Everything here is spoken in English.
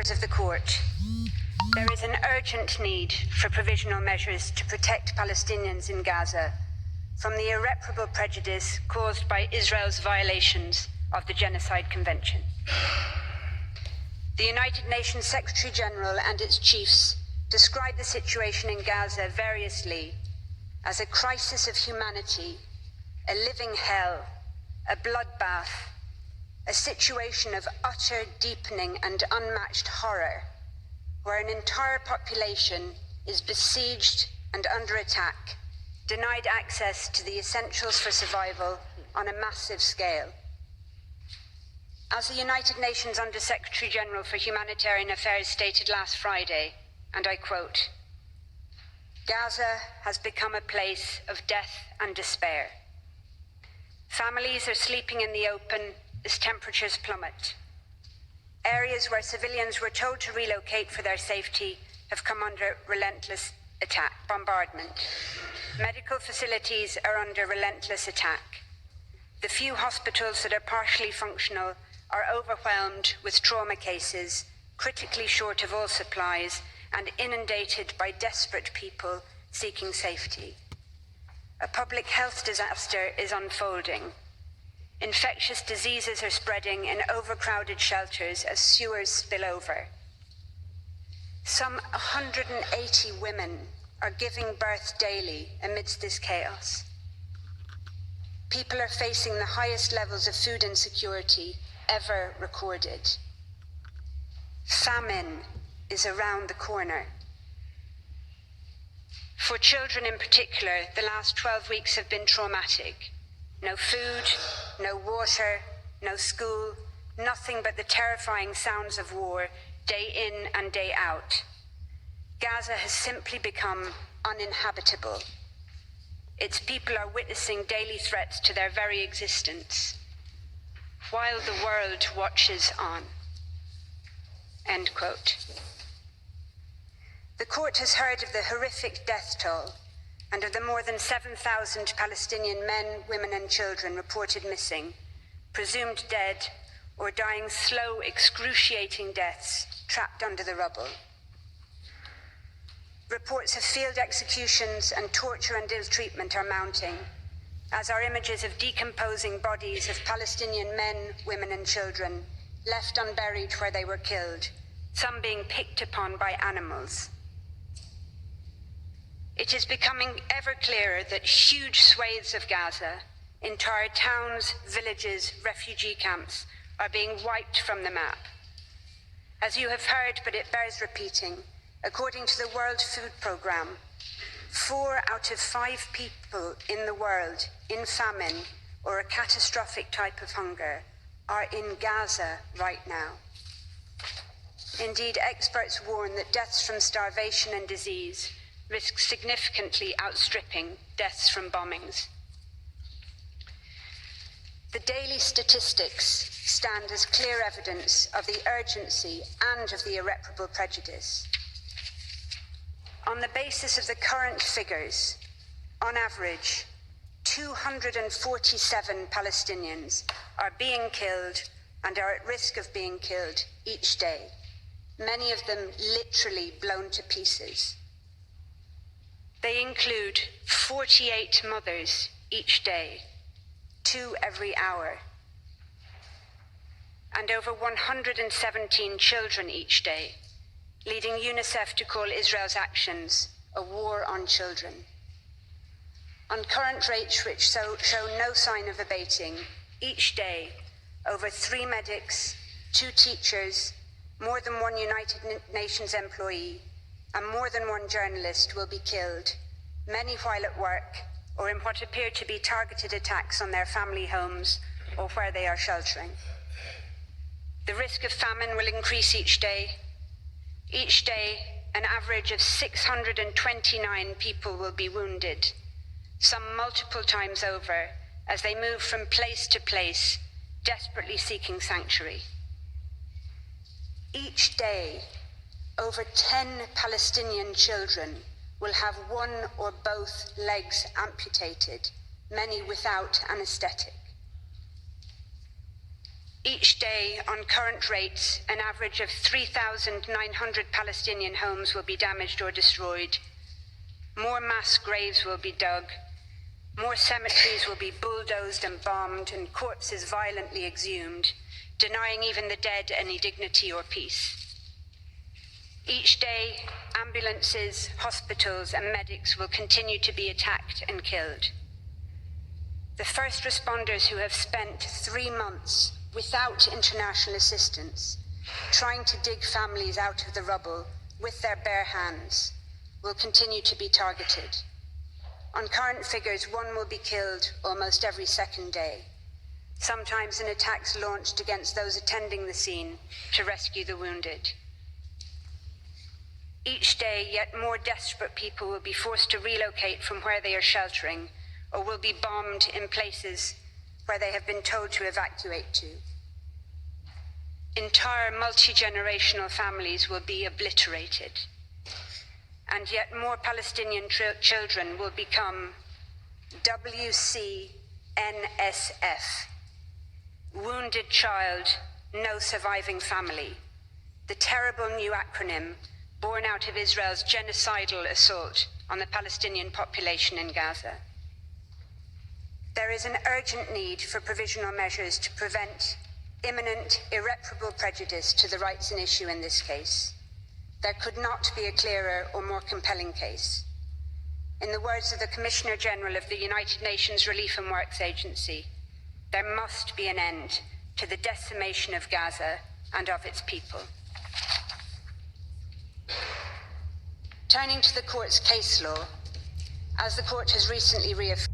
members of the court, there is an urgent need for provisional measures to protect Palestinians in Gaza from the irreparable prejudice caused by Israel's violations of the Genocide Convention. The United Nations Secretary General and its chiefs describe the situation in Gaza variously as a crisis of humanity, a living hell, a bloodbath, a situation of utter, deepening and unmatched horror, where an entire population is besieged and under attack, denied access to the essentials for survival on a massive scale. As the United Nations Under-Secretary General for Humanitarian Affairs stated last Friday, and I quote, "Gaza has become a place of death and despair. Families are sleeping in the open as temperatures plummet. Areas where civilians were told to relocate for their safety have come under relentless attack, bombardment. Medical facilities are under relentless attack. The few hospitals that are partially functional are overwhelmed with trauma cases, critically short of all supplies, and inundated by desperate people seeking safety. A public health disaster is unfolding. Infectious diseases are spreading in overcrowded shelters as sewers spill over. Some 180 women are giving birth daily amidst this chaos. People are facing the highest levels of food insecurity ever recorded. Famine is around the corner. For children in particular, the last 12 weeks have been traumatic. No food, no water, no school, nothing but the terrifying sounds of war, day in and day out. Gaza has simply become uninhabitable. Its people are witnessing daily threats to their very existence, while the world watches on." End quote. The court has heard of the horrific death toll and of the more than 7,000 Palestinian men, women and children reported missing, presumed dead, or dying slow, excruciating deaths trapped under the rubble. Reports of field executions and torture and ill treatment are mounting, as are images of decomposing bodies of Palestinian men, women and children left unburied where they were killed, some being picked upon by animals. It is becoming ever clearer that huge swathes of Gaza, entire towns, villages, refugee camps, are being wiped from the map. As you have heard, but it bears repeating, according to the World Food Programme, 4 out of 5 people in the world in famine or a catastrophic type of hunger are in Gaza right now. Indeed, experts warn that deaths from starvation and disease risk significantly outstripping deaths from bombings. The daily statistics stand as clear evidence of the urgency and of the irreparable prejudice. On the basis of the current figures, on average, 247 Palestinians are being killed and are at risk of being killed each day, many of them literally blown to pieces. They include 48 mothers each day, 2 every hour, and over 117 children each day, leading UNICEF to call Israel's actions a war on children. On current rates which show no sign of abating, each day, over 3 medics, 2 teachers, more than 1 United Nations employee, and more than 1 journalist will be killed, many while at work or in what appear to be targeted attacks on their family homes or where they are sheltering. The risk of famine will increase each day. Each day, an average of 629 people will be wounded, some multiple times over, as they move from place to place, desperately seeking sanctuary. Each day, over 10 Palestinian children will have 1 or both legs amputated, many without anesthetic. Each day, on current rates, an average of 3,900 Palestinian homes will be damaged or destroyed. More mass graves will be dug. More cemeteries will be bulldozed and bombed and corpses violently exhumed, denying even the dead any dignity or peace. Each day, ambulances, hospitals, and medics will continue to be attacked and killed. The first responders who have spent 3 months without international assistance, trying to dig families out of the rubble with their bare hands, will continue to be targeted. On current figures, one will be killed almost every second day, sometimes in attacks launched against those attending the scene to rescue the wounded. Each day, yet more desperate people will be forced to relocate from where they are sheltering, or will be bombed in places where they have been told to evacuate to. Entire multi-generational families will be obliterated. And yet more Palestinian children will become WCNSF, Wounded Child, No Surviving Family, the terrible new acronym born out of Israel's genocidal assault on the Palestinian population in Gaza. There is an urgent need for provisional measures to prevent imminent, irreparable prejudice to the rights in issue in this case. There could not be a clearer or more compelling case. In the words of the Commissioner General of the United Nations Relief and Works Agency, there must be an end to the decimation of Gaza and of its people. Turning to the court's case law, as the court has recently reaffirmed,